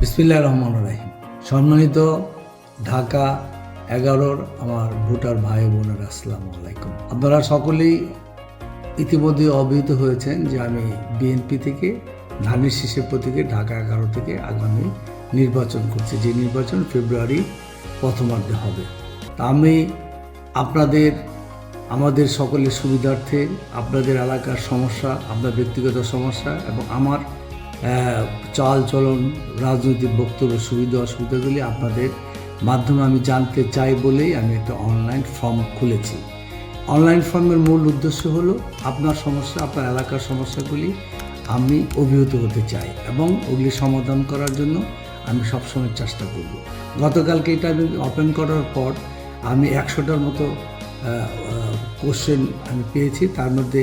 বিসমিল্লাহির রহমানির রহিম। সম্মানিত ঢাকা 11-র আমার ভোটার ভাই বোনেরা, আসসালামু আলাইকুম। আপনারা সকলেই ইতিমধ্যে অবহিত হয়েছেন যে আমি বিএনপি থেকে ধানের শীষের প্রতীকে ঢাকা 11 থেকে আগামী নির্বাচন করছি, যে নির্বাচন ফেব্রুয়ারি প্রথমার্ধে হবে। তা আমি আমাদের সকলের সুবিধার্থে আপনাদের এলাকার সমস্যা, আপনার ব্যক্তিগত সমস্যা এবং আমার চাল চলন, রাজনৈতিক বক্তব্য, সুবিধা অসুবিধাগুলি আপনাদের মাধ্যমে আমি জানতে চাই বলেই আমি একটা অনলাইন ফর্ম খুলেছি। অনলাইন ফর্মের মূল উদ্দেশ্য হলো আপনার সমস্যা, আপনার এলাকার সমস্যাগুলি আমি অভিহিত হতে চাই এবং ওগুলি সমাধান করার জন্য আমি সবসময় চেষ্টা করব। গতকালকে এটা আমি ওপেন করার পর আমি 100টার মতো কোশ্চেন আমি পেয়েছি। তার মধ্যে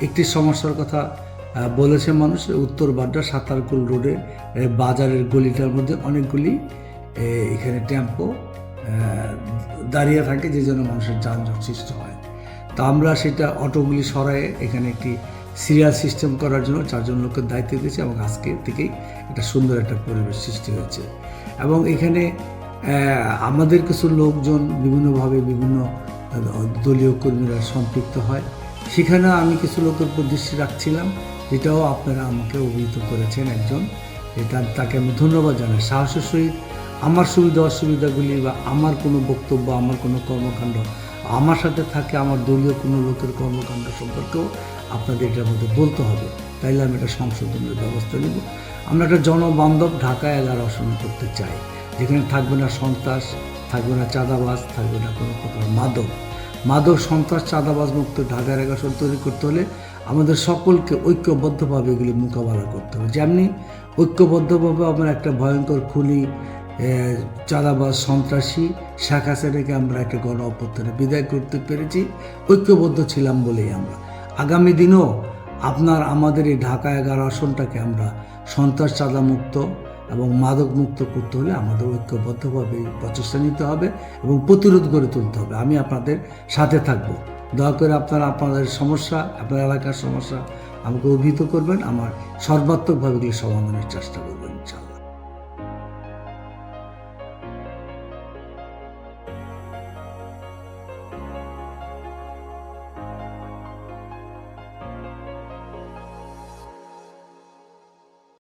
একটি সমস্যার কথা বলেছে মানুষ, উত্তর বাড্ডা সাতারকুল রোডে বাজারের গলিটার মধ্যে অনেকগুলি এখানে টেম্পো দাঁড়িয়ে থাকে, যে জন্য মানুষের যানজট সৃষ্টি হয়। তা আমরা সেটা অটোগুলি সরায়ে এখানে একটি সিরিয়াল সিস্টেম করার জন্য 4 জন লোকের দায়িত্ব দিয়েছি এবং আজকে থেকেই একটা সুন্দর একটা পরিবেশ সৃষ্টি হয়েছে। এবং এখানে আমাদের কিছু লোকজন বিভিন্নভাবে বিভিন্ন দলীয় কর্মীরা সম্পৃক্ত হয়, সেখানে আমি কিছু লোকের উপর দৃষ্টি রাখছিলাম, যেটাও আপনারা আমাকে অভিহিত করেছেন একজন। এটা তাকে আমি ধন্যবাদ জানাই। সাহসের সহিত আমার সুবিধা অসুবিধাগুলি বা আমার কোনো বক্তব্য, আমার কোনো কর্মকাণ্ড, আমার সাথে থাকে আমার দলীয় কোনো লোকের কর্মকাণ্ড সম্পর্কেও আপনাদের এটার মধ্যে বলতে হবে, তাইলে আমি এটা সংশোধনের ব্যবস্থা নেব। আমরা একটা জনবান্ধব ঢাকা 11 আসন করতে চাই, যেখানে থাকবে না সন্ত্রাস, থাকবে না চাঁদাবাজ, থাকবে না কোনো প্রকার মাদক সন্ত্রাস চাঁদাবাজ মুক্ত ঢাকা 11 আসন তৈরি করতে হলে আমাদের সকলকে ঐক্যবদ্ধভাবে এগুলি মোকাবেলা করতে হবে। যেমনি ঐক্যবদ্ধভাবে আমরা একটা ভয়ঙ্কর খুনি, চাঁদাবাজ, সন্ত্রাসী শেখ হাসিনাকে আমরা একটা গণ অভ্যুত্থানে বিদায় করতে পেরেছি, ঐক্যবদ্ধ ছিলাম বলেই আমরা আগামী দিনেও আমাদের এই ঢাকা 11 আসনটাকে আমরা সন্ত্রাস চাঁদা মুক্ত এবং মাদক মুক্ত করতে হলে আমাদের ঐক্যবদ্ধভাবে প্রচেষ্টা নিতে হবে এবং প্রতিরোধ গড়ে তুলতে হবে। আমি আপনাদের সাথে থাকব। দয়া করে আপনাদের সমস্যা, আপনার এলাকার সমস্যা আমাকে অভিহিত করবেন, আমার সর্বাত্মকভাবে এগুলি সমাধানের চেষ্টা করবেন ইনশাআল্লাহ।